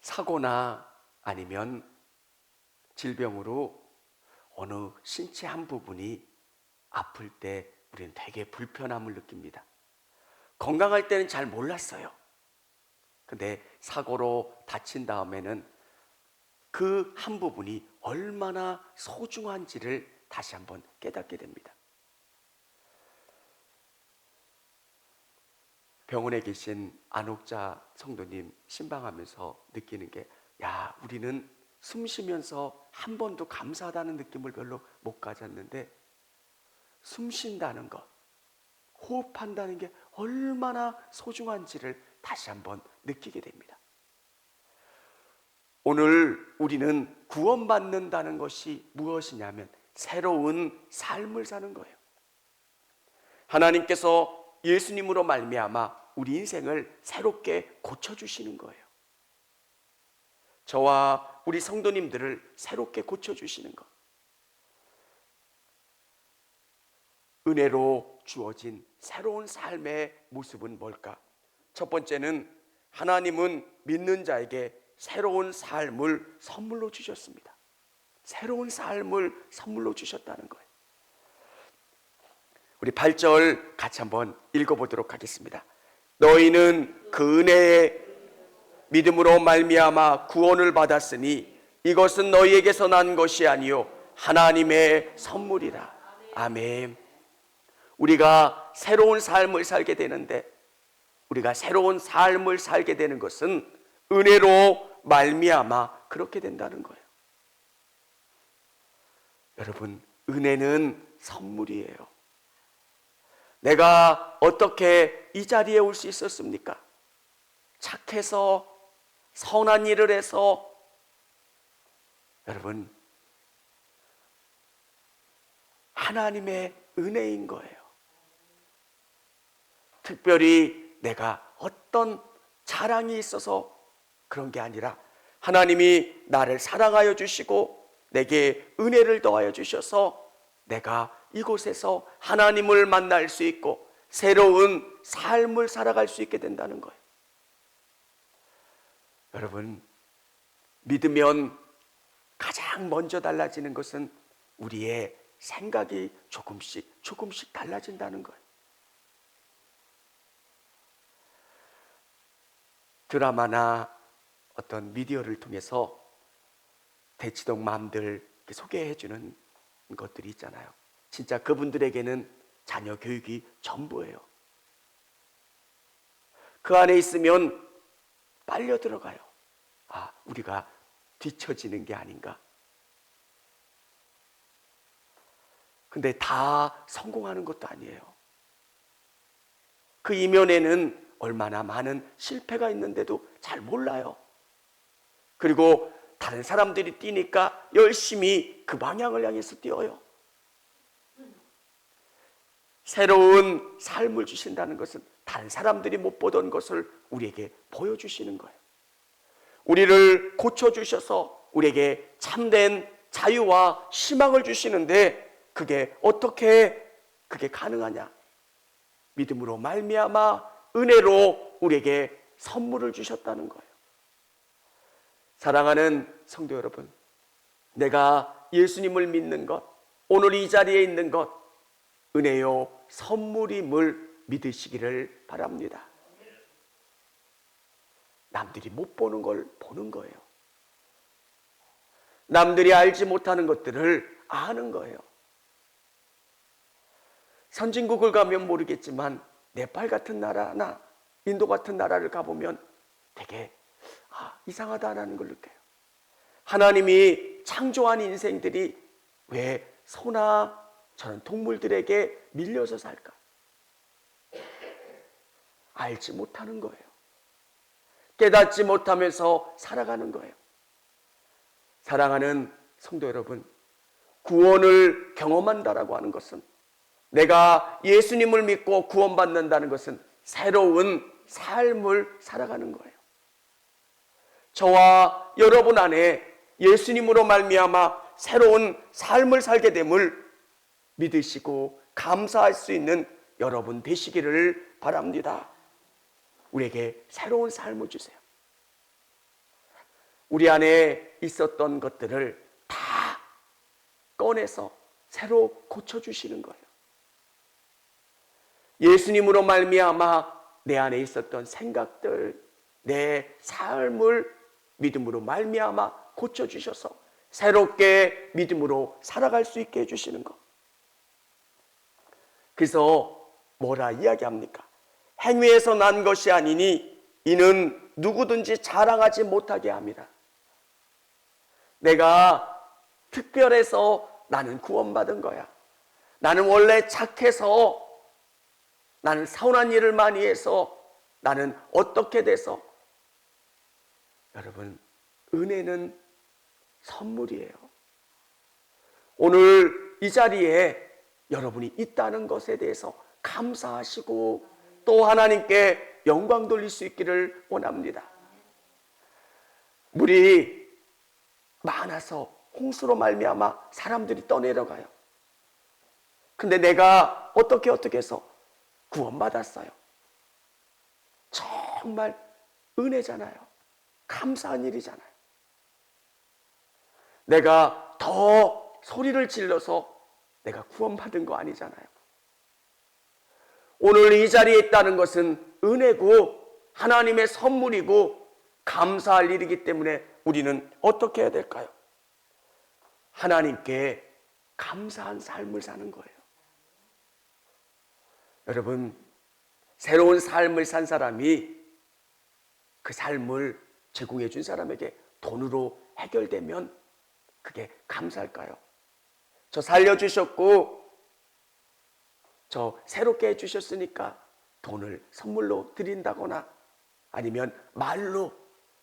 사고나 아니면 질병으로 어느 신체 한 부분이 아플 때 우리는 되게 불편함을 느낍니다. 건강할 때는 잘 몰랐어요. 근데 사고로 다친 다음에는 그 한 부분이 얼마나 소중한지를 다시 한번 깨닫게 됩니다. 병원에 계신 안옥자 성도님 신방하면서 느끼는 게, 우리는 숨 쉬면서 한 번도 감사하다는 느낌을 별로 못 가졌는데, 숨 쉰다는 것, 호흡한다는 게 얼마나 소중한지를 다시 한번 느끼게 됩니다. 오늘 우리는 구원받는다는 것이 무엇이냐면 새로운 삶을 사는 거예요. 하나님께서 예수님으로 말미암아 우리 인생을 새롭게 고쳐주시는 거예요. 저와 우리 성도님들을 새롭게 고쳐주시는 것. 은혜로 주어진 새로운 삶의 모습은 뭘까? 첫 번째는 하나님은 믿는 자에게 새로운 삶을 선물로 주셨습니다. 새로운 삶을 선물로 주셨다는 거예요. 우리 8절 같이 한번 읽어보도록 하겠습니다. 너희는 그 은혜의 믿음으로 말미암아 구원을 받았으니 이것은 너희에게서 난 것이 아니요 하나님의 선물이라. 아멘. 우리가 새로운 삶을 살게 되는데, 우리가 새로운 삶을 살게 되는 것은 은혜로 말미암아 그렇게 된다는 거예요. 여러분, 은혜는 선물이에요. 내가 어떻게 이 자리에 올 수 있었습니까? 착해서, 선한 일을 해서. 여러분, 하나님의 은혜인 거예요. 특별히 내가 어떤 자랑이 있어서 그런 게 아니라 하나님이 나를 사랑하여 주시고 내게 은혜를 더하여 주셔서 내가 이곳에서 하나님을 만날 수 있고 새로운 삶을 살아갈 수 있게 된다는 거예요. 여러분, 믿으면 가장 먼저 달라지는 것은 우리의 생각이 조금씩 달라진다는 거예요. 드라마나 어떤 미디어를 통해서 대치동 맘들 소개해주는 것들이 있잖아요. 진짜 그분들에게는 자녀 교육이 전부예요. 그 안에 있으면 빨려 들어가요. 우리가 뒤처지는 게 아닌가. 근데 다 성공하는 것도 아니에요. 그 이면에는 얼마나 많은 실패가 있는데도 잘 몰라요. 그리고 다른 사람들이 뛰니까 열심히 그 방향을 향해서 뛰어요. 새로운 삶을 주신다는 것은 다른 사람들이 못 보던 것을 우리에게 보여주시는 거예요. 우리를 고쳐주셔서 우리에게 참된 자유와 희망을 주시는데 그게 어떻게 가능하냐? 믿음으로 말미암아 은혜로 우리에게 선물을 주셨다는 거예요. 사랑하는 성도 여러분, 내가 예수님을 믿는 것, 오늘 이 자리에 있는 것, 은혜요 선물임을 믿으시기를 바랍니다. 남들이 못 보는 걸 보는 거예요. 남들이 알지 못하는 것들을 아는 거예요. 선진국을 가면 모르겠지만 네팔 같은 나라나 인도 같은 나라를 가보면 되게 이상하다라는 걸 느껴요. 하나님이 창조한 인생들이 왜 소나 저런 동물들에게 밀려서 살까? 알지 못하는 거예요. 깨닫지 못하면서 살아가는 거예요. 사랑하는 성도 여러분, 구원을 경험한다라고 하는 것은, 내가 예수님을 믿고 구원받는다는 것은 새로운 삶을 살아가는 거예요. 저와 여러분 안에 예수님으로 말미암아 새로운 삶을 살게 됨을 믿으시고 감사할 수 있는 여러분 되시기를 바랍니다. 우리에게 새로운 삶을 주세요. 우리 안에 있었던 것들을 다 꺼내서 새로 고쳐주시는 거예요. 예수님으로 말미암아 내 안에 있었던 생각들, 내 삶을 믿음으로 말미암아 고쳐주셔서 새롭게 믿음으로 살아갈 수 있게 해주시는 것. 그래서 뭐라 이야기합니까? 행위에서 난 것이 아니니 이는 누구든지 자랑하지 못하게 합니다. 내가 특별해서 나는 구원받은 거야. 나는 원래 착해서, 나는 선한 일을 많이 해서, 나는 어떻게 돼서. 여러분, 은혜는 선물이에요. 오늘 이 자리에 여러분이 있다는 것에 대해서 감사하시고 또 하나님께 영광 돌릴 수 있기를 원합니다. 물이 많아서 홍수로 말미암아 사람들이 떠내려가요. 근데 내가 어떻게 해서 구원받았어요. 정말 은혜잖아요. 감사한 일이잖아요. 내가 더 소리를 질러서 내가 구원받은 거 아니잖아요. 오늘 이 자리에 있다는 것은 은혜고 하나님의 선물이고 감사할 일이기 때문에 우리는 어떻게 해야 될까요? 하나님께 감사한 삶을 사는 거예요. 여러분, 새로운 삶을 산 사람이 그 삶을 제공해 준 사람에게 돈으로 해결되면 그게 감사할까요? 저 살려주셨고 저 새롭게 해주셨으니까 돈을 선물로 드린다거나 아니면 말로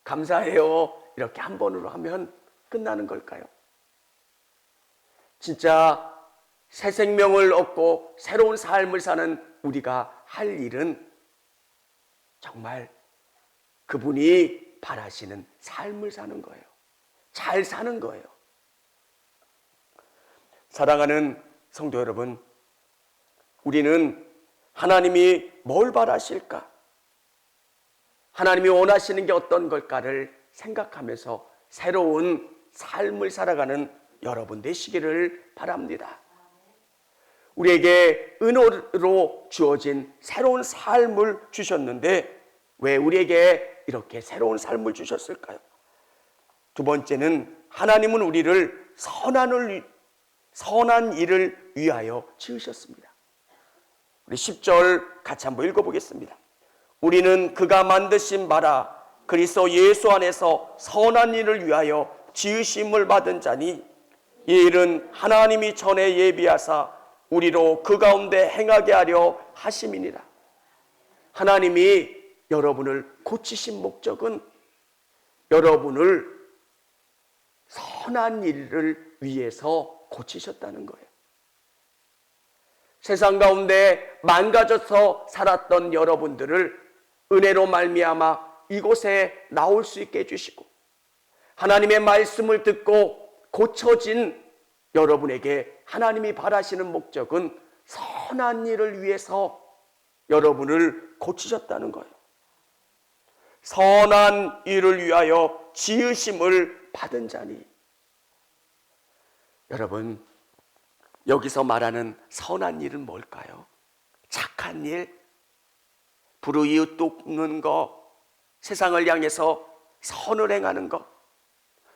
감사해요 이렇게 한 번으로 하면 끝나는 걸까요? 진짜 새 생명을 얻고 새로운 삶을 사는 우리가 할 일은 정말 그분이 바라시는 삶을 사는 거예요. 잘 사는 거예요. 사랑하는 성도 여러분, 우리는 하나님이 뭘 바라실까? 하나님이 원하시는 게 어떤 걸까를 생각하면서 새로운 삶을 살아가는 여러분 되시기를 바랍니다. 우리에게 은혜로 주어진 새로운 삶을 주셨는데 왜 우리에게 이렇게 새로운 삶을 주셨을까요? 두 번째는 하나님은 우리를 선한 일을 위하여 지으셨습니다. 우리 10절 같이 한번 읽어보겠습니다. 우리는 그가 만드신 바라 그리스도 예수 안에서 선한 일을 위하여 지으심을 받은 자니 이 일은 하나님이 전에 예비하사 우리로 그 가운데 행하게 하려 하심이니라. 하나님이 여러분을 고치신 목적은 여러분을 선한 일을 위해서 고치셨다는 거예요. 세상 가운데 망가져서 살았던 여러분들을 은혜로 말미암아 이곳에 나올 수 있게 해주시고 하나님의 말씀을 듣고 고쳐진 여러분에게 하나님이 바라시는 목적은 선한 일을 위해서 여러분을 고치셨다는 거예요. 선한 일을 위하여 지으심을 받은 자니. 여러분, 여기서 말하는 선한 일은 뭘까요? 착한 일, 불의웃 돕는 것, 세상을 향해서 선을 행하는 것,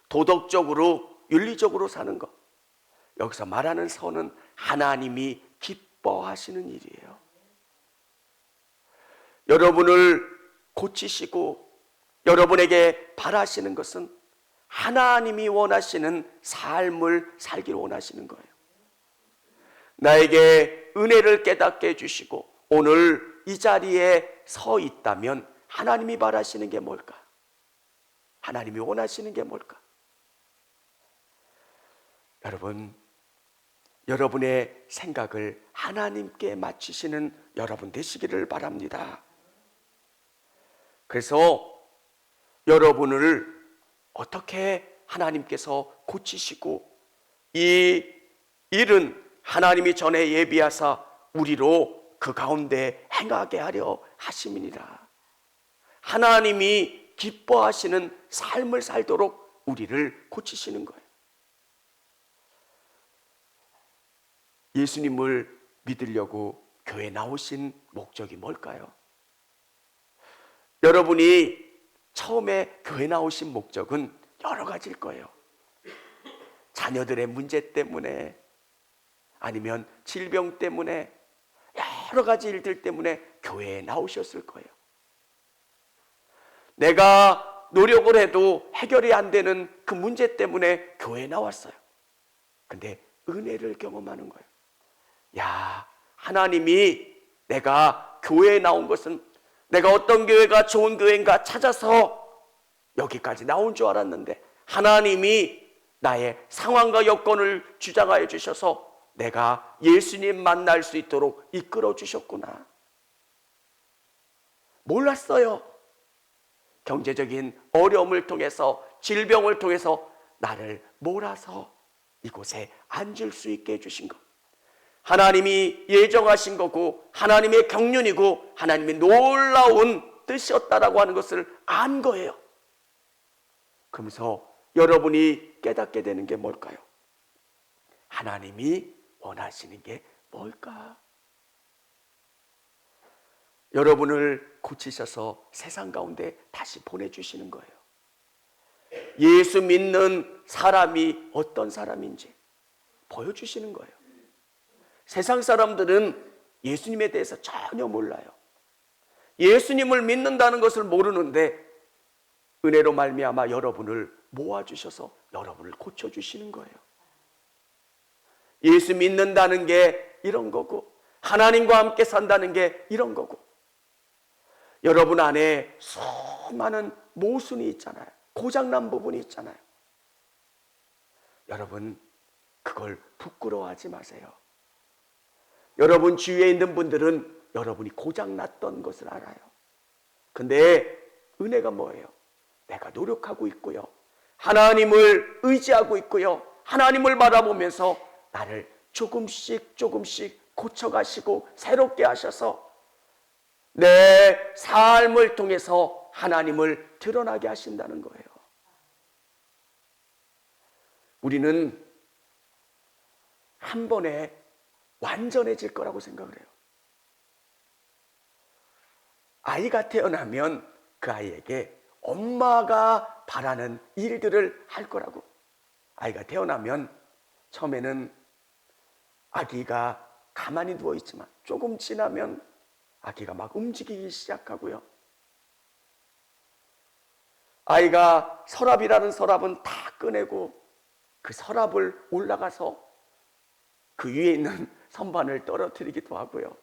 도덕적으로 윤리적으로 사는 것. 여기서 말하는 선은 하나님이 기뻐하시는 일이에요. 여러분을 고치시고 여러분에게 바라시는 것은 하나님이 원하시는 삶을 살기를 원하시는 거예요. 나에게 은혜를 깨닫게 해주시고 오늘 이 자리에 서 있다면 하나님이 바라시는 게 뭘까? 하나님이 원하시는 게 뭘까? 여러분, 여러분의 생각을 하나님께 맞추시는 여러분 되시기를 바랍니다. 그래서 여러분을 어떻게 하나님께서 고치시고 이 일은 하나님이 전에 예비하사 우리로 그 가운데 행하게 하려 하심이니라. 하나님이 기뻐하시는 삶을 살도록 우리를 고치시는 거예요. 예수님을 믿으려고 교회 나오신 목적이 뭘까요? 여러분이 처음에 교회 나오신 목적은 여러 가지일 거예요. 자녀들의 문제 때문에, 아니면 질병 때문에, 여러 가지 일들 때문에 교회에 나오셨을 거예요. 내가 노력을 해도 해결이 안 되는 그 문제 때문에 교회에 나왔어요. 근데 은혜를 경험하는 거예요. 야, 하나님이 내가 교회에 나온 것은 내가 어떤 교회가 좋은 교회인가 찾아서 여기까지 나온 줄 알았는데 하나님이 나의 상황과 여건을 주장하여 주셔서 내가 예수님 만날 수 있도록 이끌어 주셨구나. 몰랐어요. 경제적인 어려움을 통해서, 질병을 통해서 나를 몰아서 이곳에 앉을 수 있게 해주신 것, 하나님이 예정하신 거고 하나님의 경륜이고 하나님의 놀라운 뜻이었다라고 하는 것을 안 거예요. 그러면서 여러분이 깨닫게 되는 게 뭘까요? 하나님이 원하시는 게 뭘까? 여러분을 고치셔서 세상 가운데 다시 보내주시는 거예요. 예수 믿는 사람이 어떤 사람인지 보여주시는 거예요. 세상 사람들은 예수님에 대해서 전혀 몰라요. 예수님을 믿는다는 것을 모르는데 은혜로 말미암아 여러분을 모아주셔서 여러분을 고쳐주시는 거예요. 예수 믿는다는 게 이런 거고, 하나님과 함께 산다는 게 이런 거고, 여러분 안에 수많은 모순이 있잖아요. 고장난 부분이 있잖아요. 여러분 그걸 부끄러워하지 마세요. 여러분 주위에 있는 분들은 여러분이 고장났던 것을 알아요. 근데 은혜가 뭐예요? 내가 노력하고 있고요, 하나님을 의지하고 있고요, 하나님을 바라보면서 나를 조금씩 조금씩 고쳐가시고 새롭게 하셔서 내 삶을 통해서 하나님을 드러나게 하신다는 거예요. 우리는 한 번에 완전해질 거라고 생각을 해요. 아이가 태어나면 그 아이에게 엄마가 바라는 일들을 할 거라고. 아이가 태어나면 처음에는 아기가 가만히 누워있지만 조금 지나면 아기가 막 움직이기 시작하고요. 아이가 서랍이라는 서랍은 다 꺼내고 그 서랍을 올라가서 그 위에 있는 선반을 떨어뜨리기도 하고요.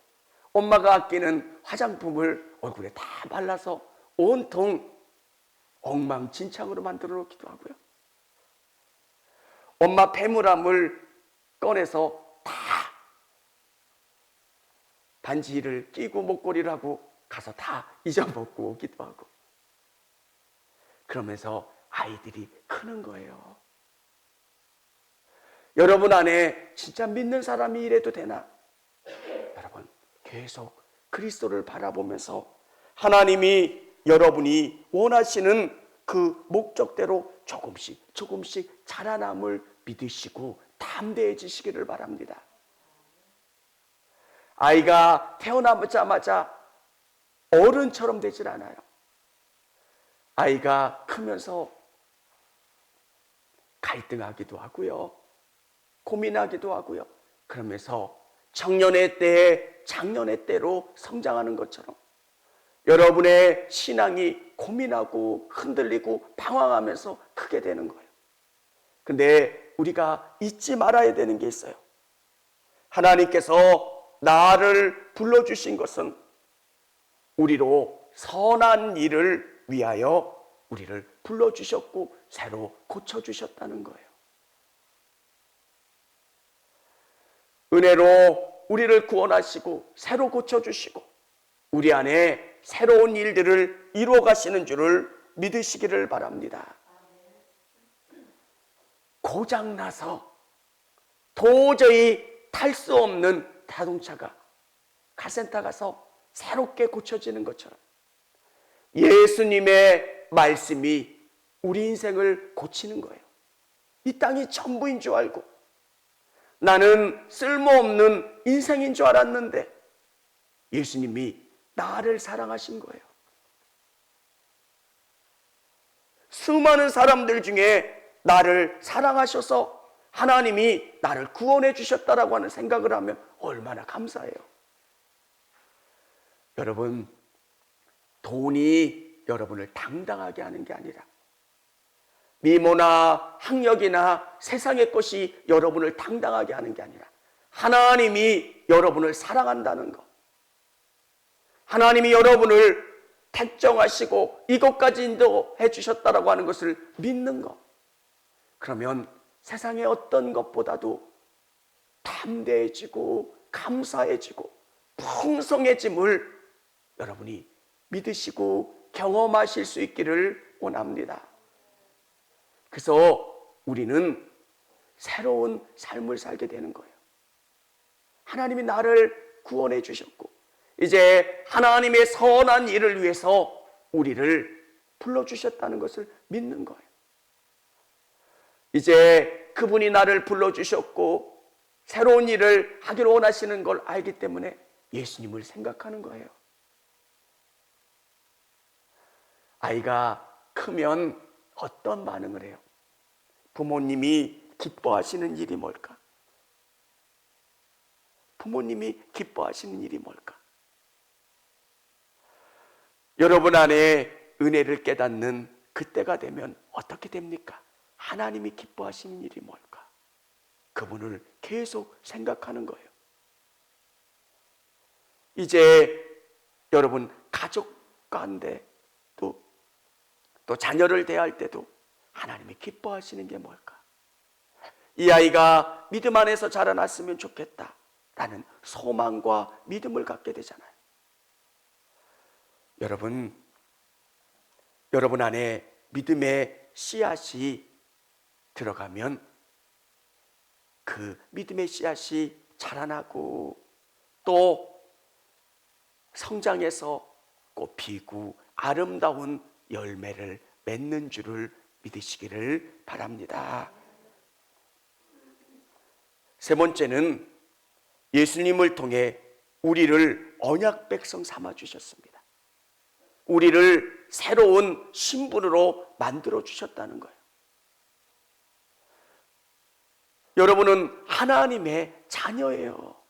엄마가 아끼는 화장품을 얼굴에 다 발라서 온통 엉망진창으로 만들어 놓기도 하고요. 엄마 배물함을 꺼내서 다 반지를 끼고 목걸이를 하고 가서 다 잊어먹고 오기도 하고, 그러면서 아이들이 크는 거예요. 여러분 안에 진짜 믿는 사람이 이래도 되나? 여러분 계속 그리스도를 바라보면서 하나님이 여러분이 원하시는 그 목적대로 조금씩 조금씩 자라남을 믿으시고 담대해지시기를 바랍니다. 아이가 태어나자마자 어른처럼 되질 않아요. 아이가 크면서 갈등하기도 하고요, 고민하기도 하고요. 그러면서 청년의 때에 장년의 때로 성장하는 것처럼 여러분의 신앙이 고민하고 흔들리고 방황하면서 크게 되는 거예요. 근데 우리가 잊지 말아야 되는 게 있어요. 하나님께서 나를 불러주신 것은 우리로 선한 일을 위하여 우리를 불러주셨고 새로 고쳐주셨다는 거예요. 은혜로 우리를 구원하시고 새로 고쳐주시고 우리 안에 새로운 일들을 이루어 가시는 줄을 믿으시기를 바랍니다. 고장나서 도저히 탈 수 없는 자동차가 카센터 가서 새롭게 고쳐지는 것처럼 예수님의 말씀이 우리 인생을 고치는 거예요. 이 땅이 전부인 줄 알고 나는 쓸모없는 인생인 줄 알았는데 예수님이 나를 사랑하신 거예요. 수많은 사람들 중에 나를 사랑하셔서 하나님이 나를 구원해 주셨다라고 하는 생각을 하면 얼마나 감사해요. 여러분, 돈이 여러분을 당당하게 하는 게 아니라 미모나 학력이나 세상의 것이 여러분을 당당하게 하는 게 아니라 하나님이 여러분을 사랑한다는 것, 하나님이 여러분을 택정하시고 이것까지 인도해 주셨다라고 하는 것을 믿는 것, 그러면 세상의 어떤 것보다도 담대해지고 감사해지고 풍성해짐을 여러분이 믿으시고 경험하실 수 있기를 원합니다. 그래서 우리는 새로운 삶을 살게 되는 거예요. 하나님이 나를 구원해 주셨고 이제 하나님의 선한 일을 위해서 우리를 불러주셨다는 것을 믿는 거예요. 이제 그분이 나를 불러주셨고 새로운 일을 하기를 원하시는 걸 알기 때문에 예수님을 생각하는 거예요. 아이가 크면 어떤 반응을 해요? 부모님이 기뻐하시는 일이 뭘까? 부모님이 기뻐하시는 일이 뭘까? 여러분 안에 은혜를 깨닫는 그때가 되면 어떻게 됩니까? 하나님이 기뻐하시는 일이 뭘까? 그분을 계속 생각하는 거예요. 이제 여러분 가족 가운데 또 자녀를 대할 때도 하나님이 기뻐하시는 게 뭘까? 이 아이가 믿음 안에서 자라났으면 좋겠다라는 소망과 믿음을 갖게 되잖아요. 여러분 안에 믿음의 씨앗이 들어가면 그 믿음의 씨앗이 자라나고 또 성장해서 꽃피고 아름다운 열매를 맺는 줄을 믿으시기를 바랍니다. 세 번째는 예수님을 통해 우리를 언약 백성 삼아 주셨습니다. 우리를 새로운 신분으로 만들어 주셨다는 거예요. 여러분은 하나님의 자녀예요.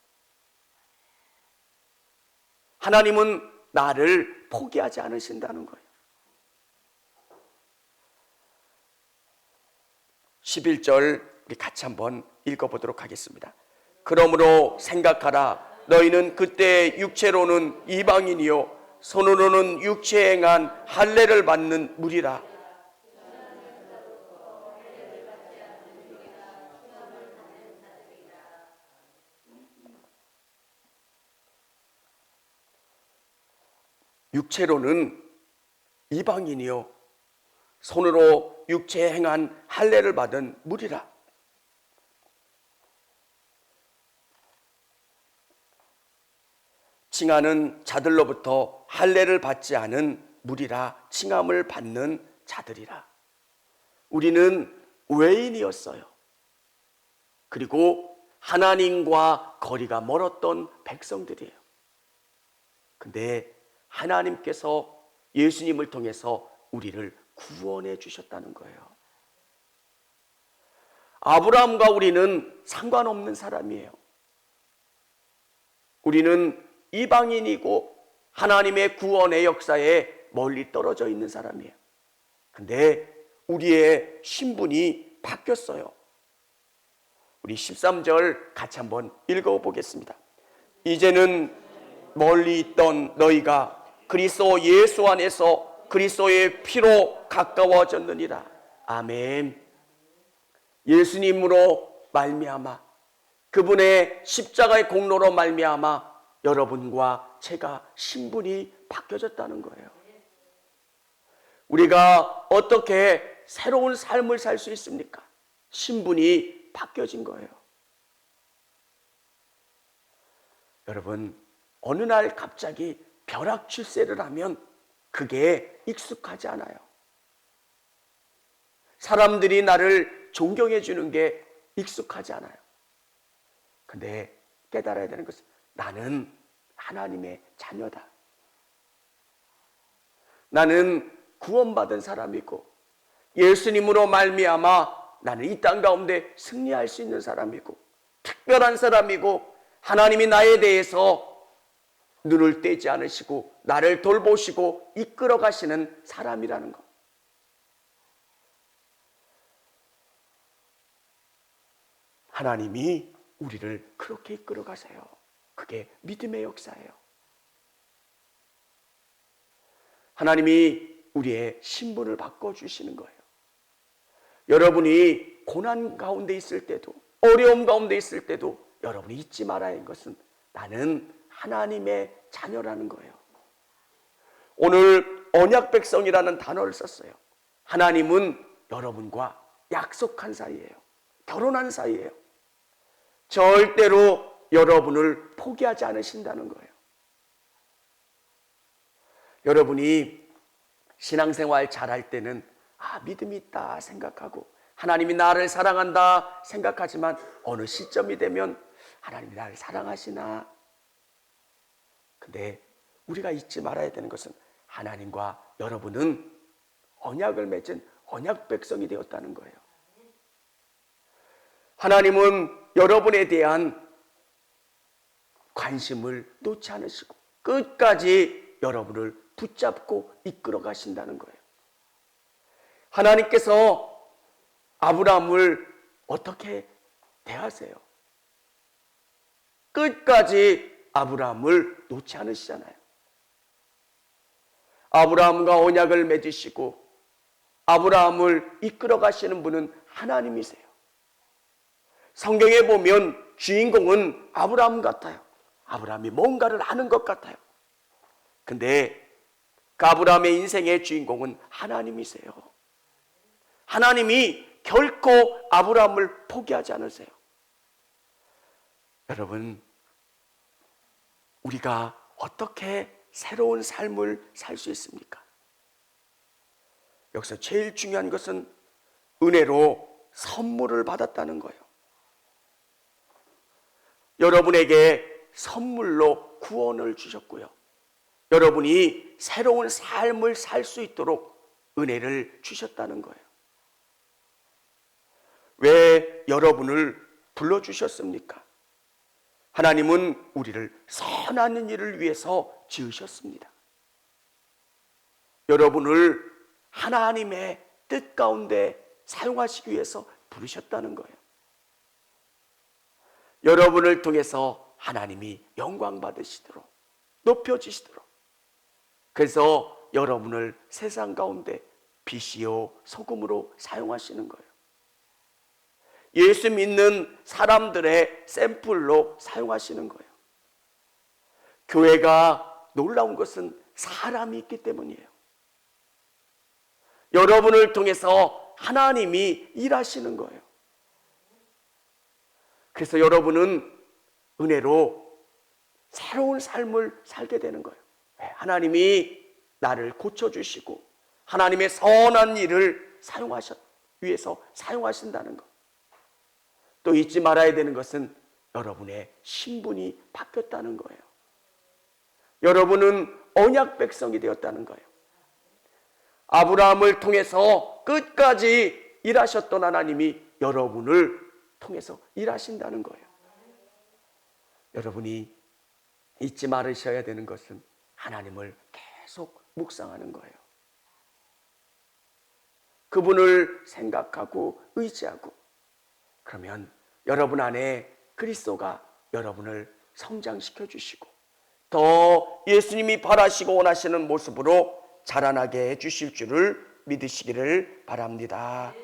하나님은 나를 포기하지 않으신다는 거예요. 11절 우리 같이 한번 읽어보도록 하겠습니다. 그러므로 생각하라. 너희는 그때 육체로는 이방인이요 손으로는 육체에 행한 할례를 받는 무리라. 육체로는 이방인이요 손으로 육체에 행한 할례를 받은 무리라. 칭하는 자들로부터 할례를 받지 않은 무리라. 칭함을 받는 자들이라. 우리는 외인이었어요. 그리고 하나님과 거리가 멀었던 백성들이에요. 근데 하나님께서 예수님을 통해서 우리를 구원해 주셨다는 거예요. 아브라함과 우리는 상관없는 사람이에요. 우리는 이방인이고 하나님의 구원의 역사에 멀리 떨어져 있는 사람이에요. 근데 우리의 신분이 바뀌었어요. 우리 13절 같이 한번 읽어보겠습니다. 이제는 멀리 있던 너희가 그리스도 예수 안에서 그리스도의 피로 가까워졌느니라. 아멘. 예수님으로 말미암아 그분의 십자가의 공로로 말미암아 여러분과 제가 신분이 바뀌어졌다는 거예요. 우리가 어떻게 새로운 삶을 살 수 있습니까? 신분이 바뀌어진 거예요. 여러분, 어느 날 갑자기 벼락출세를 하면 그게 익숙하지 않아요. 사람들이 나를 존경해 주는 게 익숙하지 않아요. 근데 깨달아야 되는 것은 나는 하나님의 자녀다. 나는 구원받은 사람이고 예수님으로 말미암아 나는 이 땅 가운데 승리할 수 있는 사람이고 특별한 사람이고 하나님이 나에 대해서 눈을 떼지 않으시고 나를 돌보시고 이끌어 가시는 사람이라는 것. 하나님이 우리를 그렇게 이끌어 가세요. 그게 믿음의 역사예요. 하나님이 우리의 신분을 바꿔주시는 거예요. 여러분이 고난 가운데 있을 때도 어려움 가운데 있을 때도 여러분이 잊지 말아야 하는 것은 나는 하나님의 자녀라는 거예요. 오늘 언약 백성이라는 단어를 썼어요. 하나님은 여러분과 약속한 사이예요. 결혼한 사이예요. 절대로 여러분을 포기하지 않으신다는 거예요. 여러분이 신앙생활 잘할 때는 믿음이 있다 생각하고 하나님이 나를 사랑한다 생각하지만 어느 시점이 되면 하나님이 나를 사랑하시나? 근데 우리가 잊지 말아야 되는 것은 하나님과 여러분은 언약을 맺은 언약 백성이 되었다는 거예요. 하나님은 여러분에 대한 관심을 놓지 않으시고 끝까지 여러분을 붙잡고 이끌어 가신다는 거예요. 하나님께서 아브라함을 어떻게 대하세요? 끝까지 아브라함을 놓지 않으시잖아요. 아브라함과 언약을 맺으시고 아브라함을 이끌어 가시는 분은 하나님이세요. 성경에 보면 주인공은 아브라함 같아요. 아브라함이 뭔가를 하는 것 같아요. 근데 그 아브라함의 인생의 주인공은 하나님이세요. 하나님이 결코 아브라함을 포기하지 않으세요. 여러분, 우리가 어떻게 새로운 삶을 살 수 있습니까? 여기서 제일 중요한 것은 은혜로 선물을 받았다는 거예요. 여러분에게 선물로 구원을 주셨고요. 여러분이 새로운 삶을 살 수 있도록 은혜를 주셨다는 거예요. 왜 여러분을 불러주셨습니까? 하나님은 우리를 선한 일을 위해서 지으셨습니다. 여러분을 하나님의 뜻 가운데 사용하시기 위해서 부르셨다는 거예요. 여러분을 통해서 하나님이 영광 받으시도록 높여지시도록 그래서 여러분을 세상 가운데 빛이요 소금으로 사용하시는 거예요. 예수 믿는 사람들의 샘플로 사용하시는 거예요. 교회가 놀라운 것은 사람이 있기 때문이에요. 여러분을 통해서 하나님이 일하시는 거예요. 그래서 여러분은 은혜로 새로운 삶을 살게 되는 거예요. 하나님이 나를 고쳐주시고 하나님의 선한 일을 위해서 사용하신다는 것. 또 잊지 말아야 되는 것은 여러분의 신분이 바뀌었다는 거예요. 여러분은 언약 백성이 되었다는 거예요. 아브라함을 통해서 끝까지 일하셨던 하나님이 여러분을 통해서 일하신다는 거예요. 여러분이 잊지 말으셔야 되는 것은 하나님을 계속 묵상하는 거예요. 그분을 생각하고 의지하고 그러면 여러분 안에 그리스도가 여러분을 성장시켜 주시고 더 예수님이 바라시고 원하시는 모습으로 자라나게 해 주실 줄을 믿으시기를 바랍니다.